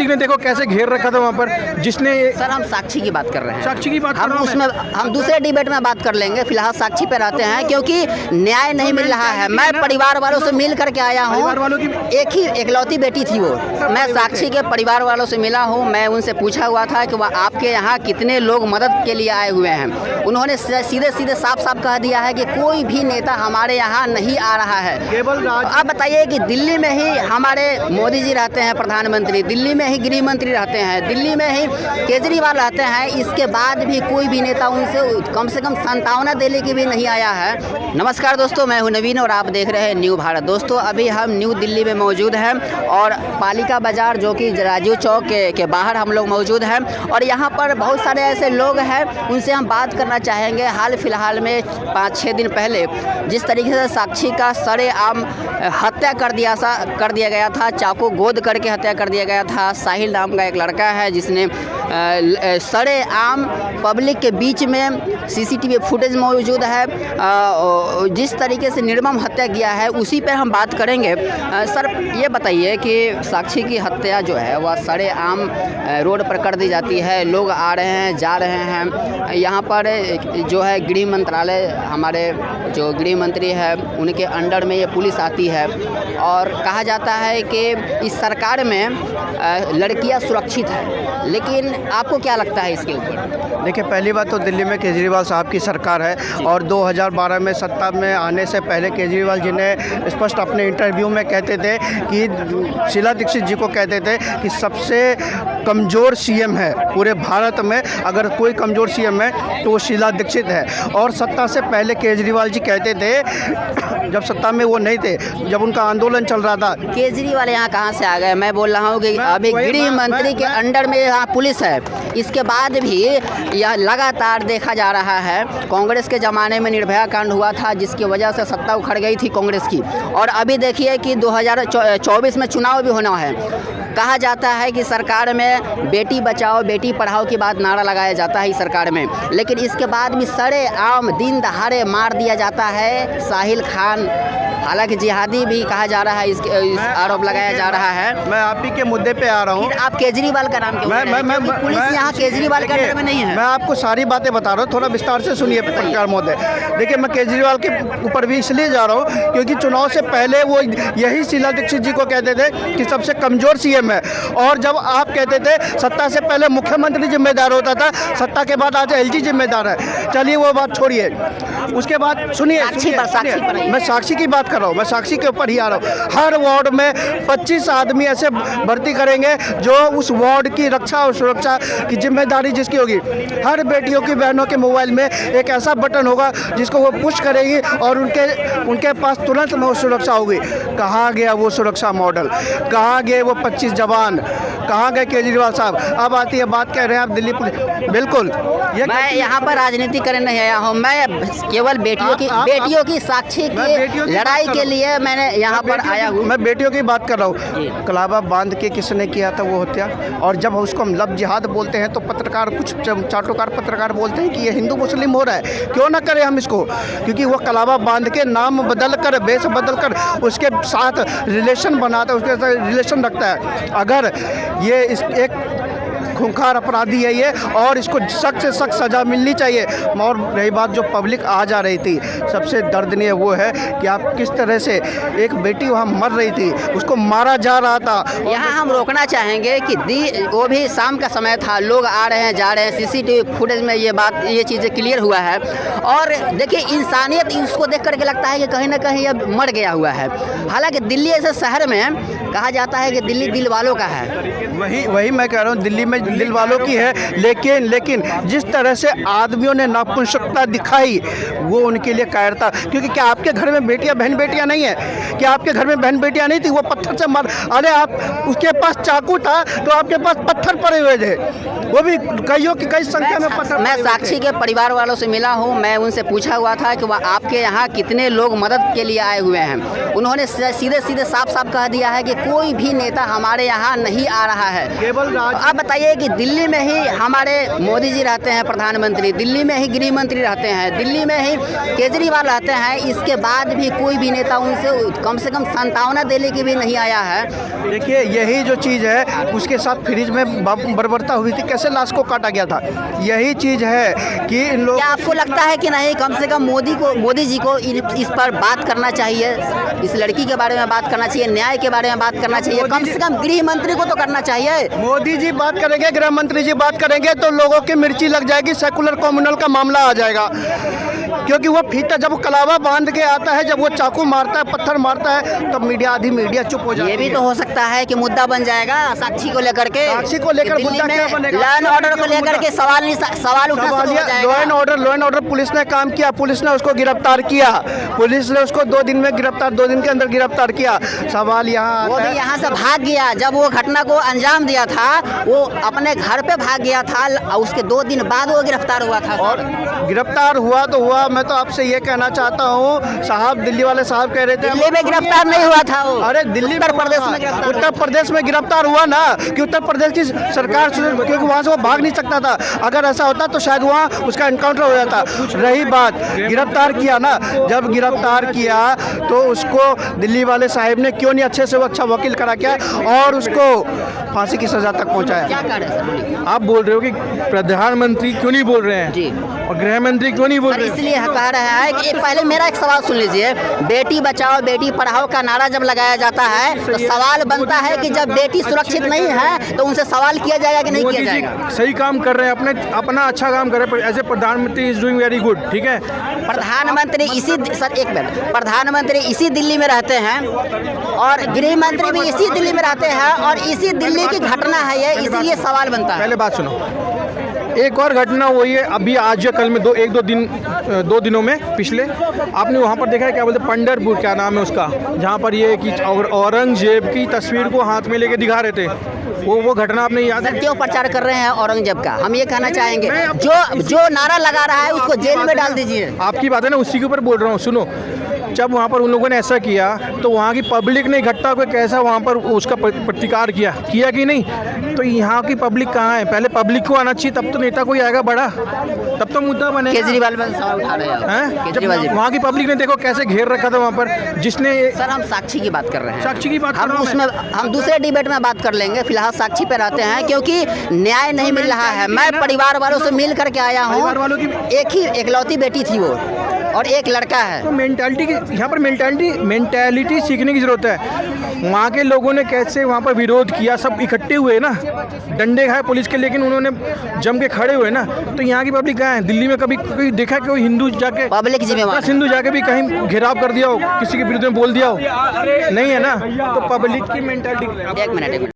ने देखो कैसे घेर रखा था वहाँ पर, जिसने सर हम साक्षी की बात कर रहे हैं। साक्षी की बात कर हम रहा हूं उसमें हम दूसरे डिबेट में बात कर लेंगे, फिलहाल साक्षी पे रहते हैं क्योंकि न्याय नहीं मिल रहा है। मैं परिवार वालों से मिल करके आया हूँ, परिवार वालों की एक ही एकलौती बेटी थी वो। मैं साक्षी के परिवार वालों से मिला हूँ, मैं उनसे पूछा हुआ था कि वह आपके यहाँ कितने लोग मदद के लिए आए हुए हैं। उन्होंने सीधे सीधे साफ साफ कह दिया है कि कोई भी नेता हमारे यहाँ नहीं आ रहा है। केवल आप बताइए कि दिल्ली में ही हमारे मोदी जी रहते हैं प्रधानमंत्री, दिल्ली में ही गृह मंत्री रहते हैं, दिल्ली में ही केजरीवाल रहते हैं, इसके बाद भी कोई भी नेता उनसे कम से कम सांत्वना देने के भी नहीं आया है। नमस्कार दोस्तों, मैं हूं नवीन और आप देख रहे हैं न्यू भारत। दोस्तों अभी हम न्यू दिल्ली में मौजूद हैं और पालिका बाज़ार जो कि राजीव चौक के बाहर हम लोग मौजूद हैं और यहाँ पर बहुत सारे ऐसे लोग हैं, उनसे हम बात करना चाहेंगे। हाल फिलहाल में 5-6 दिन पहले जिस तरीके से साक्षी का सरेआम हत्या कर दिया गया था, चाकू गोद करके हत्या कर दिया गया था। साहिल नाम का एक लड़का है जिसने सरेआम पब्लिक के बीच में सीसीटीवी फुटेज मौजूद है, जिस तरीके से निर्मम हत्या किया है उसी पर हम बात करेंगे। सर ये बताइए कि साक्षी की हत्या जो है वह सरेआम रोड पर कर दी जाती है, लोग आ रहे हैं जा रहे हैं, यहाँ पर जो है गृह मंत्रालय, हमारे जो गृह मंत्री है उनके अंडर में ये पुलिस आती है और कहा जाता है कि इस सरकार में लड़कियां सुरक्षित हैं, लेकिन आपको क्या लगता है इसके ऊपर? देखिए, पहली बात तो दिल्ली में केजरीवाल साहब की सरकार है और 2012 में सत्ता में आने से पहले केजरीवाल जी ने स्पष्ट अपने इंटरव्यू में कहते थे कि शीला दीक्षित जी को कहते थे कि सबसे कमज़ोर सीएम है पूरे भारत में, अगर कोई कमज़ोर सीएम है तो वो शीला दीक्षित है। और सत्ता से पहले केजरीवाल जी कहते थे, जब सत्ता में वो नहीं थे, जब उनका आंदोलन चल रहा था। केजरीवाल यहाँ कहाँ से आ गए? मैं बोल रहा हूँ कि अभी गृह मंत्री के अंडर में यहाँ पुलिस है, इसके बाद भी यह लगातार देखा जा रहा है। कांग्रेस के ज़माने में निर्भया कांड हुआ था जिसकी वजह से सत्ता उखड़ गई थी कांग्रेस की, और अभी देखिए कि 2024 में चुनाव भी होना है। कहा जाता है कि सरकार में बेटी बचाओ बेटी पढ़ाओ की बात नारा लगाया जाता है इस सरकार में, लेकिन इसके बाद भी सरेआम दिन दहाड़े मार दिया जाता है साहिल खान। हालांकि जिहादी भी कहा जा रहा है, इस आरोप लगाया जा रहा है। मैं आप ही के मुद्दे पे आ रहा हूँ। आप केजरीवाल का नाम क्यों ले रहे हैं? क्योंकि पुलिस यहाँ केजरीवाल के अंडर में नहीं है। मैं आपको सारी बातें बता रहा हूँ, थोड़ा विस्तार से सुनिए पत्रकार महोदय। देखिए, मैं केजरीवाल के ऊपर भी इसलिए जा रहा हूँ क्योंकि चुनाव से पहले वो यही शीला दीक्षित जी को कहते थे कि सबसे कमज़ोर सीएम है, और जब आप कहते थे सत्ता से पहले मुख्यमंत्री जिम्मेदार होता था, सत्ता के बाद आज एलजी जिम्मेदार है। चलिए वो बात छोड़िए, उसके बाद सुनिए, मैं साक्षी की बात कर रहा हूँ, मैं साक्षी के ऊपर ही आ रहा हूँ। हर वार्ड में 25 आदमी ऐसे भर्ती करेंगे जो उस वार्ड की रक्षा और सुरक्षा की जिम्मेदारी जिसकी होगी। हर बेटियों की बहनों के मोबाइल में एक ऐसा बटन होगा जिसको वो पुश करेगी और उनके पास तुरंत में वो सुरक्षा होगी। कहाँ गया वो सुरक्षा मॉडल? कहाँ गए वो 25 जवान? कहाँ गए केजरीवाल साहब? अब आती है बात, कह रहे हैं आप दिल्ली पुलिस। बिल्कुल, मैं यहाँ पर राजनीति करने नहीं आया हूँ, मैं केवल बेटियों की साक्षी की लड़ाई के लिए मैंने यहाँ पर आया हूँ। मैं बेटियों की बात कर रहा हूँ। कलाबा बांध के किसने किया था वो हत्या? और जब उसको हम लब जिहाद बोलते हैं तो पत्रकार, कुछ चाटुकार पत्रकार बोलते हैं कि ये हिंदू मुस्लिम हो रहा है। क्यों ना करें हम इसको? क्योंकि वो कलाबा बांध के नाम बदल कर, बेस बदल कर उसके साथ रिलेशन बनाता है, उसके साथ रिलेशन रखता है। अगर ये एक खूंखार अपराधी है ये, और इसको सख्त से सख्त सज़ा मिलनी चाहिए। और रही बात जो पब्लिक आ जा रही थी, सबसे दर्दनीय वो है कि आप किस तरह से एक बेटी वहाँ मर रही थी, उसको मारा जा रहा था। यहाँ हम रोकना चाहेंगे कि वो भी शाम का समय था, लोग आ रहे हैं जा रहे हैं, सीसीटीवी फुटेज में ये चीज़ें क्लियर हुआ है। और देखिए, इंसानियत उसको देख करके लगता है कि कहीं ना कहीं अब मर गया हुआ है। हालांकि दिल्ली ऐसे शहर में कहा जाता है कि दिल्ली दिल वालों का है। वही मैं कह रहा हूँ, दिल्ली में दिल वालों की है, लेकिन जिस तरह से आदमियों ने नापुंसकता दिखाई वो उनके लिए कायरता। क्योंकि क्या आपके घर में बहन बेटियां नहीं है? क्या आपके घर में बहन बेटियां नहीं थी? वो पत्थर से मार, अरे आप उसके पास चाकू था तो आपके पास पत्थर पड़े हुए थे, वो भी कई संख्या में पत्थर। मैं साक्षी के परिवार वालों से मिला हूँ, मैं उनसे पूछा हुआ था कि वह आपके यहाँ कितने लोग मदद के लिए आए हुए हैं। उन्होंने सीधे साफ कह दिया है कि कोई भी नेता हमारे यहाँ नहीं आ रहा है। केवल आप बताइए बताइए कि दिल्ली में ही हमारे मोदी जी रहते हैं प्रधानमंत्री, दिल्ली में ही गृह मंत्री रहते हैं, दिल्ली में ही केजरीवाल रहते हैं, इसके बाद भी कोई भी नेता उनसे कम से कम सांत्वना देने के भी नहीं आया है। देखिए यही जो चीज़ है उसके साथ फ्रिज में बर्बरता हुई थी, कैसे लाश को काटा गया था, यही चीज़ है कि इन लोग। क्या आपको लगता है कि नहीं कम से कम मोदी जी को इस पर बात करना चाहिए, इस लड़की के बारे में बात करना चाहिए, न्याय के बारे में बात करना चाहिए, कम से कम गृह मंत्री को तो करना चाहिए। मोदी जी बात करेंगे, गृह मंत्री जी बात करेंगे तो लोगों की मिर्ची लग जाएगी, सेकुलर कम्युनल का मामला आ जाएगा, क्योंकि वो फीता जब कलावा बांध के आता है, जब वो चाकू मारता है, पत्थर मारता है, तब आधी मीडिया चुप हो जाती है। ये भी तो हो सकता है कि मुद्दा बन जाएगा साक्षी को लेकर के, साक्षी को लेकर मुद्दा क्या बनेगा, लॉ एंड ऑर्डर को लेकर के सवाल उठना शुरू हो जाएगा। लॉ एंड ऑर्डर पुलिस ने काम किया, पुलिस ने उसको गिरफ्तार किया, पुलिस ने उसको 2 दिन में गिरफ्तार, 2 दिन के अंदर गिरफ्तार किया। सवाल यहाँ वो भी यहाँ से भाग गया, जब वो घटना को अंजाम दिया था वो अपने घर पे भाग गया था, उसके 2 दिन बाद वो गिरफ्तार हुआ था। और गिरफ्तार हुआ तो हुआ, मैं तो आपसे ये कहना चाहता हूँ साहब, दिल्ली वाले साहब कह रहे थे दिल्ली में गिरफ्तार नहीं हुआ था वो, अरे दिल्ली उत्तर प्रदेश में गिरफ्तार हुआ ना, कि उत्तर प्रदेश की सरकार, क्योंकि वहाँ से वो भाग नहीं सकता था, अगर ऐसा होता तो शायद वहाँ उसका एनकाउंटर हो जाता। रही बात गिरफ्तार किया ना, जब गिरफ्तार किया तो उसको दिल्ली वाले साहब ने क्यों नहीं अच्छे से वो अच्छा वकील करा के और उसको फांसी की सजा तक पहुँचाया। क्या कह रहे हैं सर? आप बोल रहे हो कि प्रधानमंत्री क्यों नहीं बोल रहे हैं जी, और गृह मंत्री क्यों नहीं बोल सर रहे? इसलिए कह रहे हैं कि पहले मेरा एक सवाल सुन लीजिए, बेटी बचाओ बेटी पढ़ाओ का नारा जब लगाया जाता है तो सवाल बनता है कि जब बेटी सुरक्षित नहीं है तो उनसे सवाल किया जाएगा कि नहीं किया जाएगा। सही काम कर रहे हैं, अपना अच्छा काम कर रहे हैं, एज ए प्रधानमंत्री इज डूइंग वेरी गुड, ठीक है। प्रधानमंत्री प्रधानमंत्री इसी दिल्ली में रहते हैं और गृह मंत्री भी इसी दिल्ली में रहते हैं और इसी दिल्ली की घटना है ये, इसीलिए सवाल बनता है। पहले बात सुनो, एक और घटना हुई है अभी आज या कल में, 2 दिनों में पिछले, आपने वहाँ पर देखा है क्या बोलते पंढरपुर, क्या नाम है उसका, जहाँ पर ये कि औरंगजेब की तस्वीर को हाथ में लेके दिखा रहे थे, वो घटना आपने याद है? क्यों प्रचार कर रहे हैं औरंगजेब का? हम ये कहना चाहेंगे जो नारा लगा रहा है उसको जेल में डाल दीजिए। आपकी बात है ना, उसी के ऊपर बोल रहा हूँ। सुनो, जब वहाँ पर उन लोगों ने ऐसा किया तो वहाँ की पब्लिक ने इकट्ठा होकर कैसा वहाँ पर उसका प्रतिकार किया कि नहीं? तो यहाँ की पब्लिक कहाँ है? पहले पब्लिक को आना चाहिए, तब तो नेता कोई आएगा बड़ा, तब तो मुद्दा बने। केजरीवाल पर सवाल उठा रहे हैं, जब वहाँ की पब्लिक ने देखो कैसे घेर रखा था वहाँ पर, जिसने। सर हम साक्षी की बात कर रहे हैं, साक्षी की बात हम दूसरे डिबेट में बात कर लेंगे, फिलहाल साक्षी पे रहते हैं क्योंकि न्याय नहीं मिल रहा है। मैं परिवार वालों से मिल करके आया हूँ, एक ही एकलौती बेटी थी वो और एक लड़का है। तो मेंटालिटी की यहाँ पर मेंटालिटी सीखने की ज़रूरत है। वहाँ के लोगों ने कैसे वहाँ पर विरोध किया, सब इकट्ठे हुए ना, डंडे खाए पुलिस के, लेकिन उन्होंने जम के खड़े हुए ना। तो यहाँ की पब्लिक कहाँ है? दिल्ली में कभी कोई देखा कि कोई हिंदू जाके, पब्लिक जिम्मेवार हिंदू जाके भी कहीं घेराव कर दिया हो, किसी के विरुद्ध में बोल दिया हो? नहीं है ना। तो पब्लिक की मेंटालिटी। एक मिनट